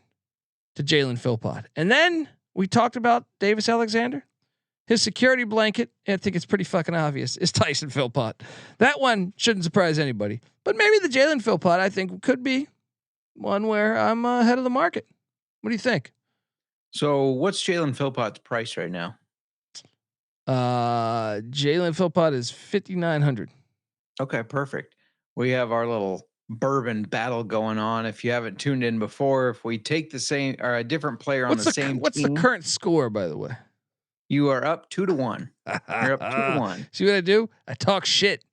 to Jalen Philpott, and then we talked about Davis Alexander. His security blanket, I think it's pretty fucking obvious, is Tyson Philpott. That one shouldn't surprise anybody. But maybe the Jalen Philpott, I think, could be one where I'm ahead of the market. What do you think? So what's Jalen Philpott's price right now? Jalen Philpott is $5,900. Okay, perfect. We have our little bourbon battle going on. If you haven't tuned in before, if we take the same or a different player on the same what's team, the current score, by the way? You are up 2-1. You're up 2-1. See what I do? I talk shit,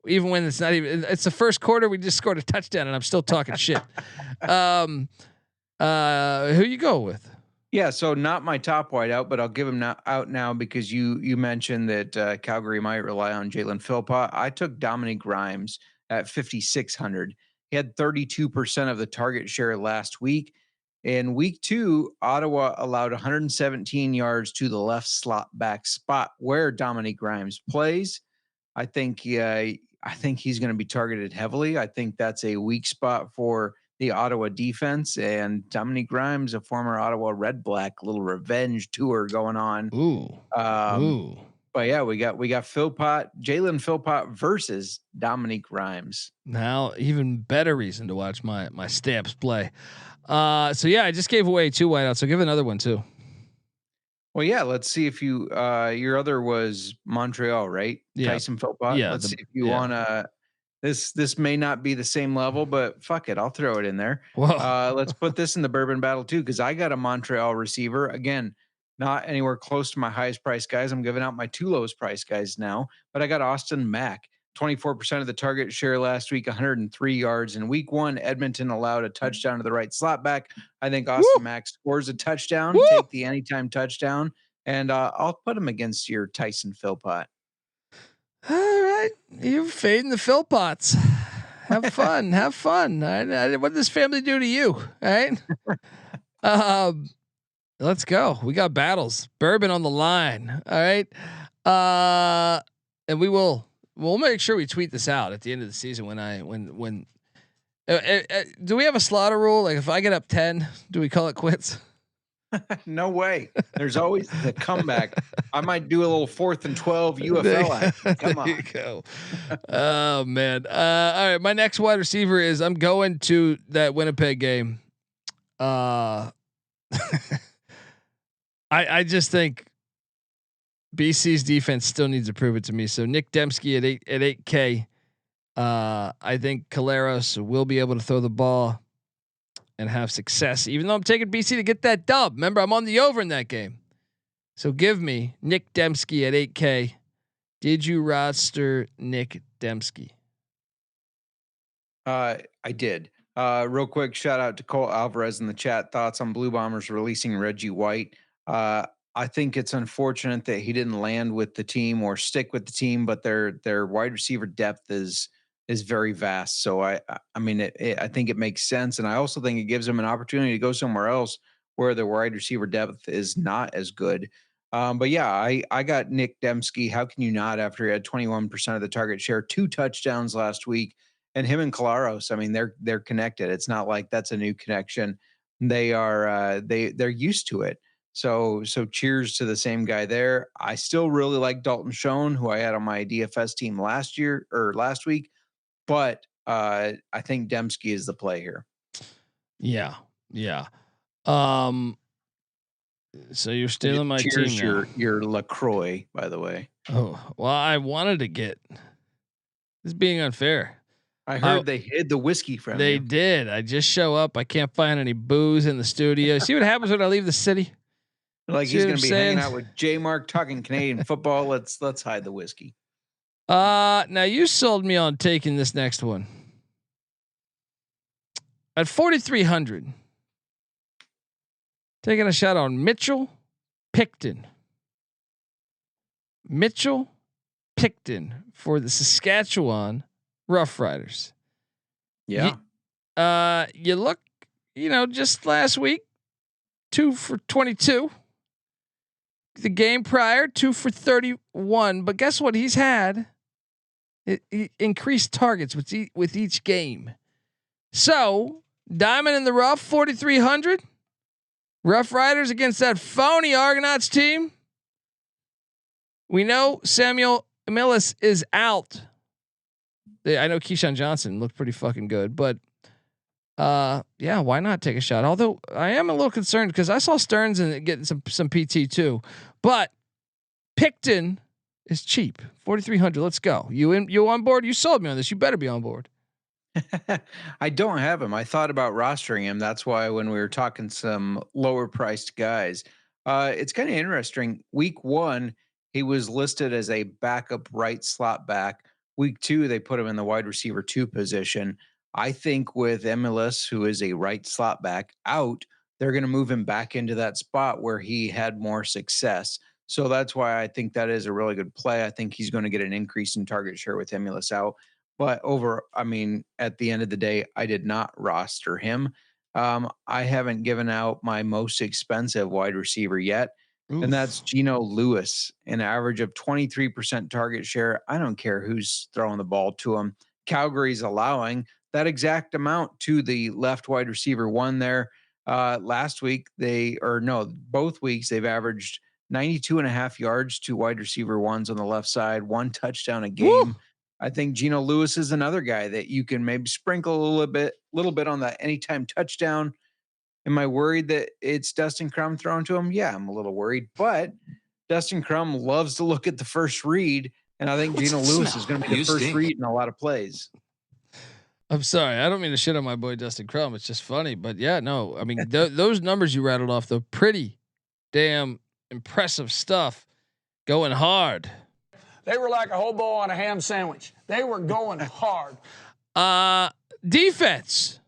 even when it's not even. It's the first quarter. We just scored a touchdown, and I'm still talking shit. Who you go with? Yeah, so not my top wideout, but I'll give him out now because you mentioned that Calgary might rely on Jalen Philpott. I took Dominique Grimes at 5,600. He had 32% of the target share last week. In week 2, Ottawa allowed 117 yards to the left slot back spot where Dominique Grimes plays. I think he's going to be targeted heavily. I think that's a weak spot for the Ottawa defense, and Dominique Grimes, a former Ottawa Red Black, little revenge tour going on. Ooh. But yeah, we got Jalen Philpott versus Dominique Grimes. Now, even better reason to watch my Stamps play. So yeah, I just gave away 2 wideouts. So give another one too. Well, yeah, let's see if you your other was Montreal, right? Yeah. Tyson Philpott. Yeah, let's see if you want to. This may not be the same level, but fuck it, I'll throw it in there. Let's put this in the bourbon battle too, because I got a Montreal receiver. Again, not anywhere close to my highest price guys. I'm giving out my 2 lowest price guys now, but I got Austin Mack. 24% of the target share last week, 103 yards. In week 1, Edmonton allowed a touchdown to the right slot back. I think Austin Mack scores a touchdown, take the anytime touchdown, and I'll put him against your Tyson Philpott. All right. You're fading the Philpotts. Have fun. Have fun. What did this family do to you? All right. Let's go. We got battles. Bourbon on the line. All right. And we'll make sure we tweet this out at the end of the season when do we have a slaughter rule? Like if I get up 10, do we call it quits? No way. There's always the comeback. I might do a little 4th and 12 UFL action. Come on. There you go. Oh man. All right. My next wide receiver is I'm going to that Winnipeg game. I just think BC's defense still needs to prove it to me. So Nick Dembski at 8K. I think Caleros will be able to throw the ball and have success, even though I'm taking BC to get that dub. Remember, I'm on the over in that game. So give me Nick Dembski at 8K. Did you roster Nick Dembski? I did. Real quick, shout out to Cole Alvarez in the chat. Thoughts on Blue Bombers releasing Reggie White? I think it's unfortunate that he didn't land with the team or stick with the team, but their wide receiver depth is very vast. So I think it makes sense, and I also think it gives him an opportunity to go somewhere else where the wide receiver depth is not as good. But yeah, I got Nick Dembski. How can you not after he had 21% of the target share, 2 touchdowns last week, and him and Caleros? I mean, they're connected. It's not like that's a new connection. They are they're used to it. So cheers to the same guy there. I still really like Dalton Schoen, who I had on my DFS team last week, but I think Dembski is the play here. Yeah. So you're stealing my cheers team now. Your LaCroix, by the way. Oh, well, I wanted to get this is being unfair. I heard they hid the whiskey from you. They did. I just show up. I can't find any booze in the studio. See what happens when I leave the city? Like he's going to be hanging out with J Mark talking Canadian football. Let's hide the whiskey. Now you sold me on taking this next one at 4,300. Taking a shot on Mitchell Picton. Mitchell Picton for the Saskatchewan Roughriders. Yeah. You look, just last week, 2 for 22. The game prior, 2 for 31. But guess what? He's had increased targets with each game. So diamond in the rough, 4,300. Rough Riders against that phony Argonauts team. We know Samuel Emilus is out. I know Keyshawn Johnson looked pretty fucking good, but yeah, why not take a shot? Although I am a little concerned because I saw Stearns and getting some PT too, but Picton is cheap, 4,300. Let's go. You on board? You sold me on this. You better be on board. I don't have him. I thought about rostering him. That's why when we were talking some lower priced guys, it's kind of interesting. Week 1, he was listed as a backup right slot back. Week 2, they put him in the wide receiver 2 position. I think with Emilus, who is a right slot back, out, they're going to move him back into that spot where he had more success. So that's why I think that is a really good play. I think he's going to get an increase in target share with Emilus out. But at the end of the day, I did not roster him. I haven't given out my most expensive wide receiver yet. Oof. And that's Geno Lewis, an average of 23% target share. I don't care who's throwing the ball to him. Calgary's allowing that exact amount to the left wide receiver 1 there. Both weeks, they've averaged 92.5 yards to wide receiver 1s on the left side, 1 touchdown a game. Woo! I think Geno Lewis is another guy that you can maybe sprinkle a little bit on that anytime touchdown. Am I worried that it's Dustin Crum thrown to him? Yeah, I'm a little worried, but Dustin Crum loves to look at the first read, and I think Geno Lewis is going to be the first read in a lot of plays. I'm sorry, I don't mean to shit on my boy Dustin Crum. It's just funny, but yeah, no, I mean those numbers you rattled off, though, pretty damn impressive stuff. Going hard. They were like a hobo on a ham sandwich. They were going hard. Defense.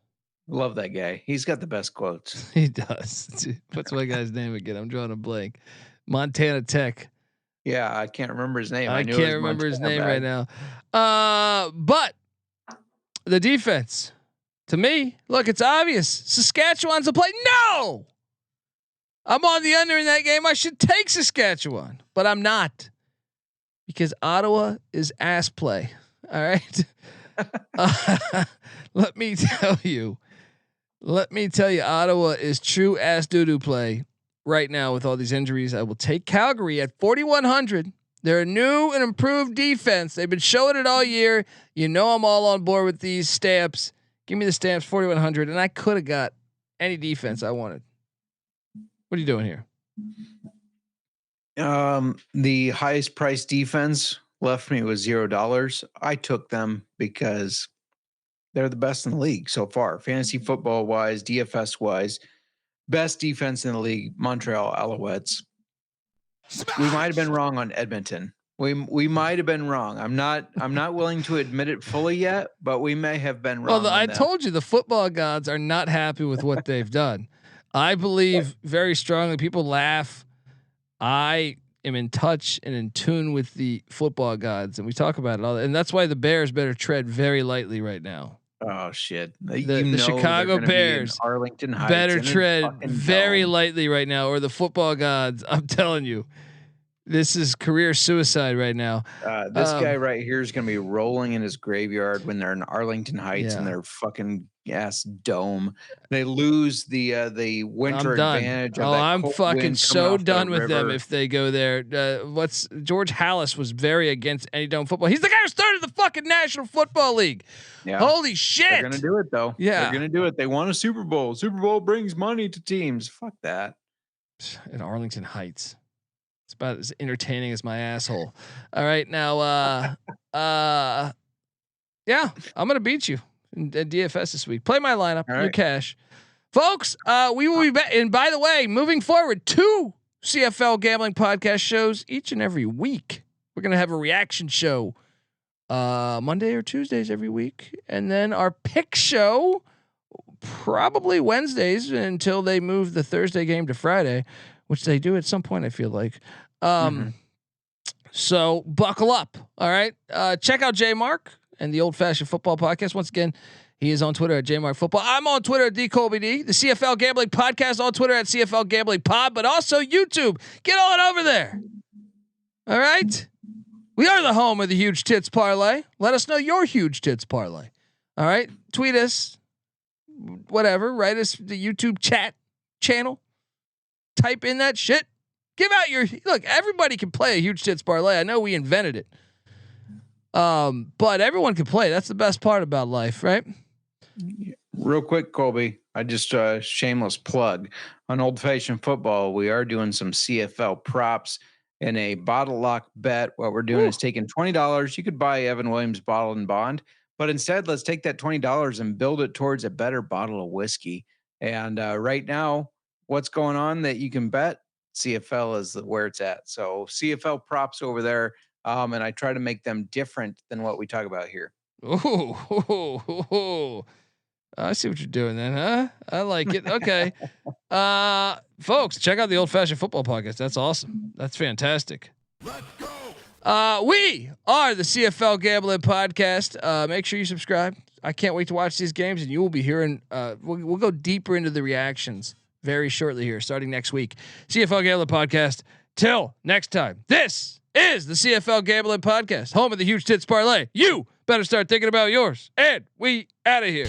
Love that guy. He's got the best quotes. He does. What's my guy's name again? I'm drawing a blank. Montana Tech. Yeah, I can't remember his name. I can't remember his name right now. But the defense, to me, look, it's obvious. Saskatchewan's a play. No, I'm on the under in that game. I should take Saskatchewan, but I'm not, because Ottawa is ass play. All right. Let me tell you, Ottawa is true ass doo-doo play right now with all these injuries. I will take Calgary at 4,100. They're a new and improved defense. They've been showing it all year. You know, I'm all on board with these stamps. Give me the stamps, 4,100, and I could have got any defense I wanted. What are you doing here? The highest price defense left me with $0. I took them because they're the best in the league so far, fantasy football wise, DFS wise. Best defense in the league, Montreal Alouettes. We might have been wrong on Edmonton. We might have been wrong. I'm not willing to admit it fully yet, but we may have been wrong. Well, I told you the football gods are not happy with what they've done. I believe very strongly. People laugh. I am in touch and in tune with the football gods, and we talk about it all. And that's why the Bears better tread very lightly right now. Oh shit! The Chicago Bears Arlington Heights better tread very lightly right now, or the football gods. I'm telling you, this is career suicide right now. This guy right here is going to be rolling in his graveyard when they're in Arlington Heights and their fucking ass dome. They lose the winter advantage. I'm fucking so done with them if they go there. George Hallis was very against any dome football. He's the guy who started the fucking National Football League. Yeah. Holy shit! They're gonna do it though. Yeah, they're gonna do it. They won a Super Bowl. Super Bowl brings money to teams. Fuck that. In Arlington Heights. It's about as entertaining as my asshole. All right, now, yeah, I'm gonna beat you in DFS this week. Play my lineup, your cash, folks. We will be back. And by the way, moving forward, 2 CFL Gambling Podcast shows each and every week. We're gonna have a reaction show Monday or Tuesdays every week, and then our pick show probably Wednesdays until they move the Thursday game to Friday, which they do at some point, I feel like. So buckle up. All right. Check out J Mark and the Old Fashioned Football Podcast. Once again, he is on Twitter at JMark Football. I'm on Twitter at DColbyD. The CFL Gambling Podcast on Twitter at CFL Gambling Pod, but also YouTube. Get on over there. All right. We are the home of the Huge Tits Parlay. Let us know your Huge Tits Parlay. All right. Tweet us, whatever. Write us the YouTube chat channel. Type in that shit. Give out your look. Everybody can play a Huge Tits Parlay. I know we invented it, but everyone can play. That's the best part about life, right? Real quick, Colby. I just shameless plug on Old Fashioned Football. We are doing some CFL props in a bottle lock bet. What we're doing is taking $20. You could buy Evan Williams bottle and bond, but instead, let's take that $20 and build it towards a better bottle of whiskey. And right now, what's going on that you can bet? CFL is where it's at. So CFL props over there. And I try to make them different than what we talk about here. Oh, I see what you're doing then, huh? I like it. Okay. Folks, check out the Old Fashioned Football Podcast. That's awesome. That's fantastic. Let's go. We are the CFL Gambling Podcast. Make sure you subscribe. I can't wait to watch these games, and you will be hearing, we'll go deeper into the reactions very shortly here, starting next week. CFL Gambling Podcast. Till next time, this is the CFL Gambling Podcast, home of the Huge Tits Parlay. You better start thinking about yours. And we out of here.